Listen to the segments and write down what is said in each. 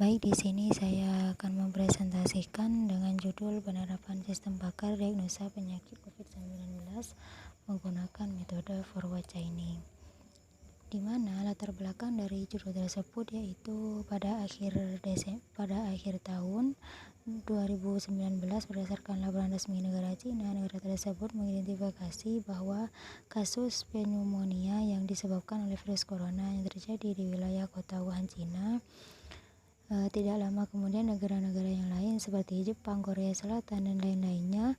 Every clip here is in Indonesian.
Baik, di sini saya akan mempresentasikan dengan judul penerapan sistem pakar diagnosa penyakit COVID-19 menggunakan metode forward chaining. Di mana latar belakang dari judul tersebut yaitu pada akhir tahun 2019 berdasarkan laporan resmi negara Cina, negara tersebut mengidentifikasi bahwa kasus pneumonia yang disebabkan oleh virus corona yang terjadi di wilayah kota Wuhan, Cina. Tidak lama kemudian negara-negara yang lain seperti Jepang, Korea Selatan, dan lain-lainnya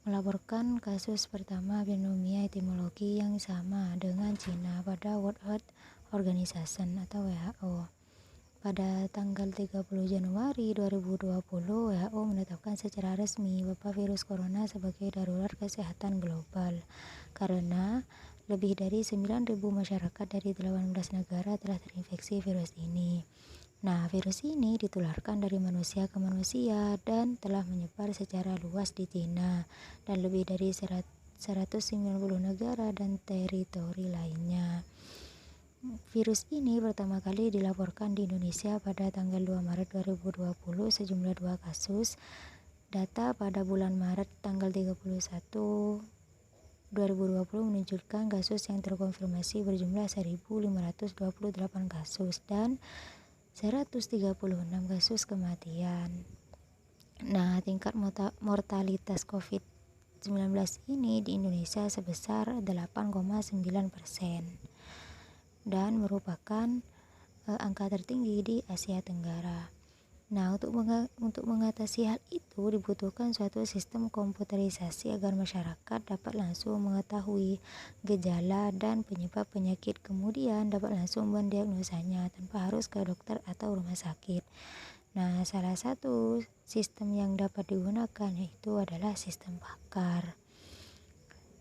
melaporkan kasus pertama pneumonia etimologi yang sama dengan Cina pada World Health Organization atau WHO. Pada tanggal 30 Januari 2020, WHO menetapkan secara resmi wabah virus corona sebagai darurat kesehatan global karena lebih dari 9.000 masyarakat dari 18 negara telah terinfeksi virus ini. Nah, virus ini ditularkan dari manusia ke manusia dan telah menyebar secara luas di Cina dan lebih dari 190 negara dan teritori lainnya. Virus ini pertama kali dilaporkan di Indonesia pada tanggal 2 Maret 2020 sejumlah 2 kasus. Data pada bulan Maret tanggal 31 2020 menunjukkan kasus yang terkonfirmasi berjumlah 1.528 kasus dan 136 kasus kematian. Nah, tingkat mortalitas COVID-19 ini di Indonesia sebesar 8,9% dan merupakan angka tertinggi di Asia Tenggara. Nah, untuk mengatasi hal itu dibutuhkan suatu sistem komputerisasi agar masyarakat dapat langsung mengetahui gejala dan penyebab penyakit, kemudian dapat langsung mendiagnosanya tanpa harus ke dokter atau rumah sakit. Nah, salah satu sistem yang dapat digunakan yaitu adalah sistem pakar.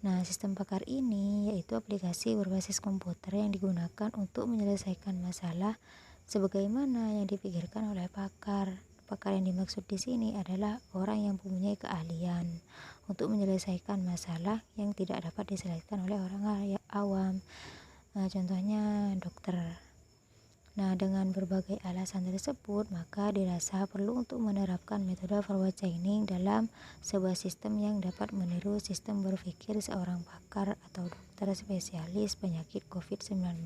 Nah, sistem pakar ini yaitu aplikasi berbasis komputer yang digunakan untuk menyelesaikan masalah sebagaimana yang dipikirkan oleh pakar. Pakar yang dimaksud di sini adalah orang yang mempunyai keahlian untuk menyelesaikan masalah yang tidak dapat diselesaikan oleh orang awam. Contohnya dokter. Nah, dengan berbagai alasan tersebut, maka dirasa perlu untuk menerapkan metode forward chaining dalam sebuah sistem yang dapat meniru sistem berpikir seorang pakar atau dokter spesialis penyakit COVID-19.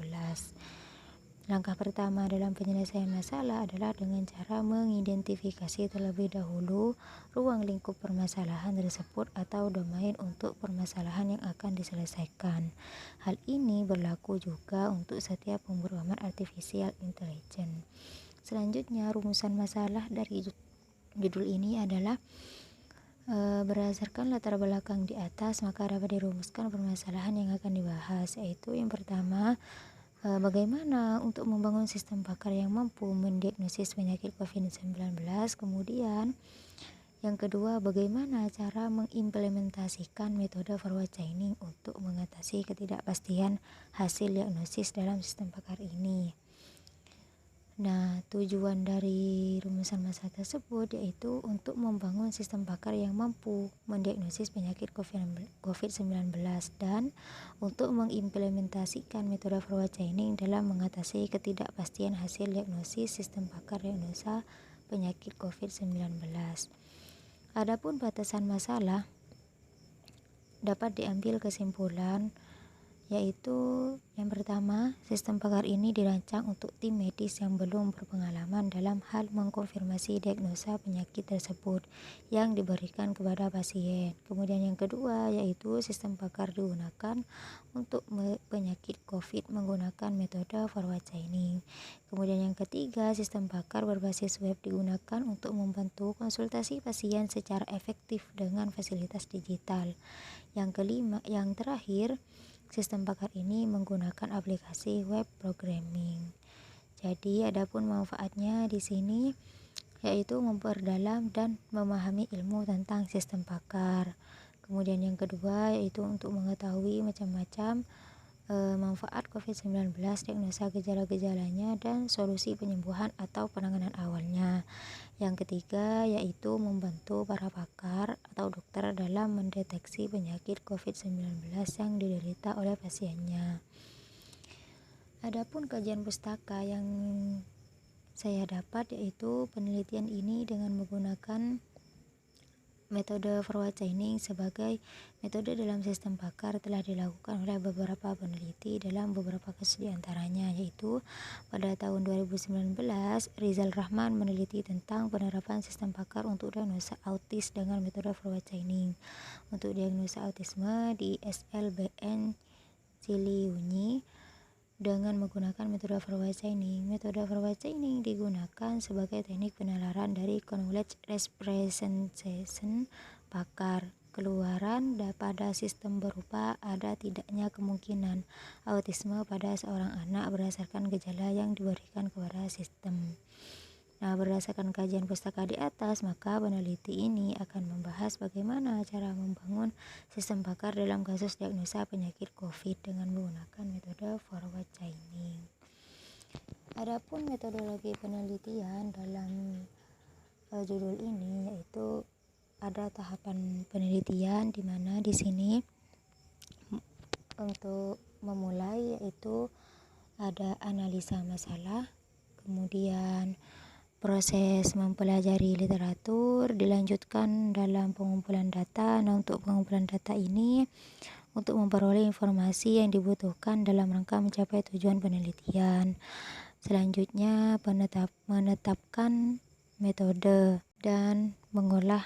Langkah pertama dalam penyelesaian masalah adalah dengan cara mengidentifikasi terlebih dahulu ruang lingkup permasalahan tersebut atau domain untuk permasalahan yang akan diselesaikan. Hal ini berlaku juga untuk setiap pemrograman artificial intelligence. Selanjutnya, rumusan masalah dari judul ini adalah berdasarkan latar belakang di atas, maka dapat dirumuskan permasalahan yang akan dibahas, yaitu yang pertama, bagaimana untuk membangun sistem pakar yang mampu mendiagnosis penyakit COVID-19. Kemudian yang kedua, bagaimana cara mengimplementasikan metode forward chaining untuk mengatasi ketidakpastian hasil diagnosis dalam sistem pakar ini. Nah, tujuan dari rumusan masalah tersebut yaitu untuk membangun sistem pakar yang mampu mendiagnosis penyakit COVID-19 dan untuk mengimplementasikan metode forward chaining dalam mengatasi ketidakpastian hasil diagnosis sistem pakar diagnosa penyakit COVID-19. Adapun batasan masalah dapat diambil kesimpulan yaitu yang pertama, sistem pakar ini dirancang untuk tim medis yang belum berpengalaman dalam hal mengkonfirmasi diagnosa penyakit tersebut yang diberikan kepada pasien. Kemudian yang kedua yaitu sistem pakar digunakan untuk penyakit COVID menggunakan metode forward chaining. Kemudian yang ketiga, sistem pakar berbasis web digunakan untuk membantu konsultasi pasien secara efektif dengan fasilitas digital. Yang kelima, yang terakhir, sistem pakar ini menggunakan aplikasi web programming. Jadi, adapun manfaatnya di sini yaitu memperdalam dan memahami ilmu tentang sistem pakar. Kemudian yang kedua yaitu untuk mengetahui macam-macam manfaat COVID-19, diagnosa gejala-gejalanya dan solusi penyembuhan atau penanganan awalnya. Yang ketiga yaitu membantu para pakar atau dokter dalam mendeteksi penyakit COVID-19 yang diderita oleh pasiennya. Adapun kajian pustaka yang saya dapat, yaitu penelitian ini dengan menggunakan metode forward chaining sebagai metode dalam sistem bakar telah dilakukan oleh beberapa peneliti dalam beberapa kasus diantaranya, yaitu pada tahun 2019 Rizal Rahman meneliti tentang penerapan sistem bakar untuk diagnosa autis dengan metode forward chaining. Untuk diagnosa autisme di SLBN Ciliunyi dengan menggunakan metode forward chaining. Metode forward chaining digunakan sebagai teknik penalaran dari knowledge representation bakar keluaran pada sistem berupa ada tidaknya kemungkinan autisme pada seorang anak berdasarkan gejala yang diberikan kepada sistem. Nah, berdasarkan kajian pustaka di atas, maka peneliti ini akan membahas bagaimana cara membangun sistem bakar dalam kasus diagnosa penyakit COVID dengan menggunakan metode forward chaining. Adapun metodologi penelitian dalam judul ini, yaitu ada tahapan penelitian di mana di sini untuk memulai yaitu ada analisa masalah, kemudian proses mempelajari literatur, dilanjutkan dalam pengumpulan data. Nah, untuk pengumpulan data ini untuk memperoleh informasi yang dibutuhkan dalam rangka mencapai tujuan penelitian. Selanjutnya menetapkan metode dan mengolah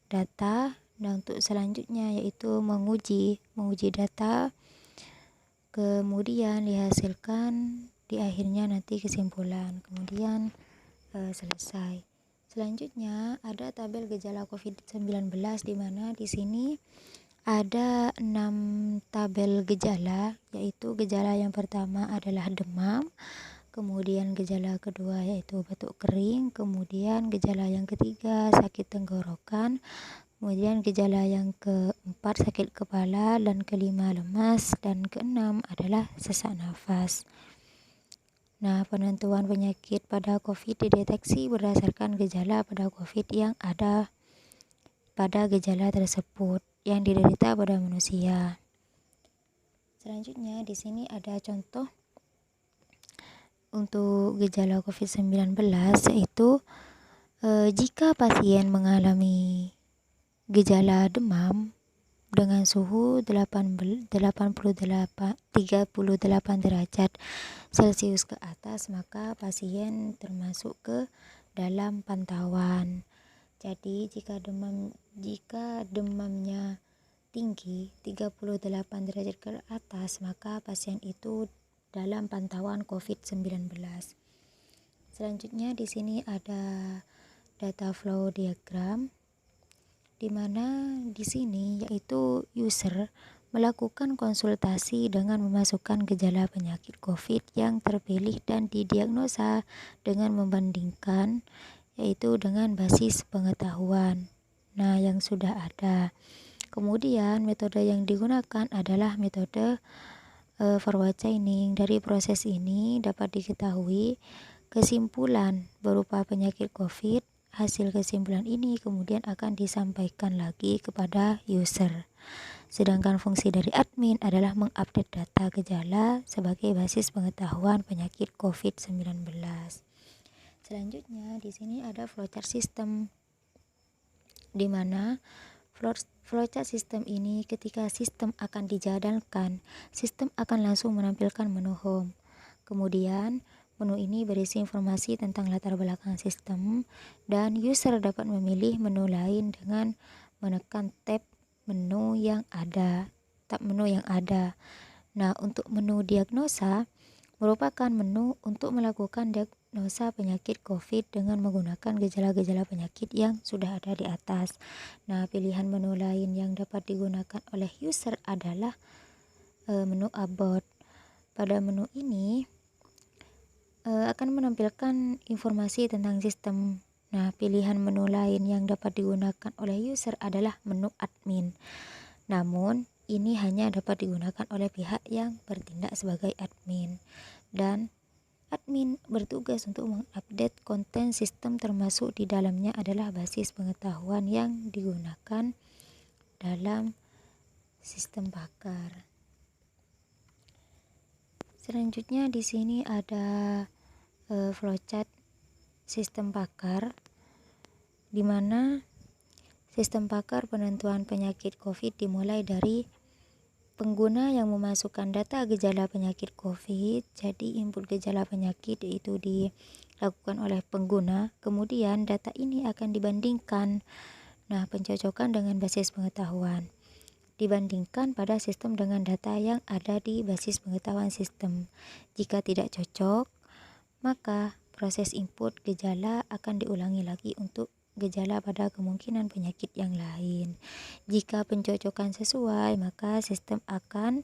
data. Dan untuk selanjutnya yaitu menguji data, kemudian dihasilkan di akhirnya nanti kesimpulan, kemudian selesai. Selanjutnya ada tabel gejala COVID-19 di mana di sini ada 6 tabel gejala, yaitu gejala yang pertama adalah demam, kemudian gejala kedua yaitu batuk kering, kemudian gejala yang ketiga sakit tenggorokan, kemudian gejala yang keempat sakit kepala, dan kelima lemas, dan keenam adalah sesak nafas. Nah, penentuan penyakit pada COVID dideteksi berdasarkan gejala pada COVID yang ada pada gejala tersebut yang diderita pada manusia. Selanjutnya di sini ada contoh untuk gejala COVID-19, yaitu jika pasien mengalami gejala demam dengan suhu 38 derajat Celcius ke atas, maka pasien termasuk ke dalam pantauan. Jadi jika demamnya tinggi 38 derajat ke atas, maka pasien itu dalam pantauan COVID-19. Selanjutnya di sini ada data flow diagram, di mana di sini yaitu user melakukan konsultasi dengan memasukkan gejala penyakit COVID yang terpilih dan didiagnosa dengan membandingkan, yaitu dengan basis pengetahuan yang sudah ada. Kemudian metode yang digunakan adalah metode forward chaining. Dari proses ini dapat diketahui kesimpulan berupa penyakit COVID. Hasil kesimpulan ini kemudian akan disampaikan lagi kepada user. Sedangkan fungsi dari admin adalah mengupdate data gejala sebagai basis pengetahuan penyakit COVID-19. Selanjutnya di sini ada flowchart system, di mana flowchart system ini ketika sistem akan dijalankan, sistem akan langsung menampilkan menu home. Kemudian menu ini berisi informasi tentang latar belakang sistem, dan user dapat memilih menu lain dengan menekan tab menu yang ada. Nah, untuk menu diagnosa merupakan menu untuk melakukan diagnosa penyakit COVID dengan menggunakan gejala-gejala penyakit yang sudah ada di atas. Nah, pilihan menu lain yang dapat digunakan oleh user adalah menu about. Pada menu ini akan menampilkan informasi tentang sistem. Nah, pilihan menu lain yang dapat digunakan oleh user adalah menu admin. Namun, ini hanya dapat digunakan oleh pihak yang bertindak sebagai admin. Dan admin bertugas untuk mengupdate konten sistem, termasuk di dalamnya adalah basis pengetahuan yang digunakan dalam sistem bakar. Selanjutnya di sini ada flowchart sistem pakar, di mana sistem pakar penentuan penyakit COVID dimulai dari pengguna yang memasukkan data gejala penyakit COVID. Jadi input gejala penyakit itu dilakukan oleh pengguna, kemudian data ini akan dibandingkan. Nah, pencocokan dengan basis pengetahuan dibandingkan pada sistem dengan data yang ada di basis pengetahuan sistem. Jika tidak cocok, maka proses input gejala akan diulangi lagi untuk gejala pada kemungkinan penyakit yang lain. Jika pencocokan sesuai, maka sistem akan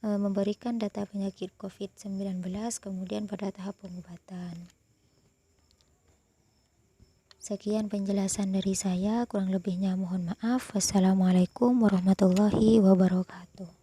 memberikan data penyakit COVID-19 kemudian pada tahap pengobatan. Sekian penjelasan dari saya, kurang lebihnya mohon maaf. Wassalamualaikum warahmatullahi wabarakatuh.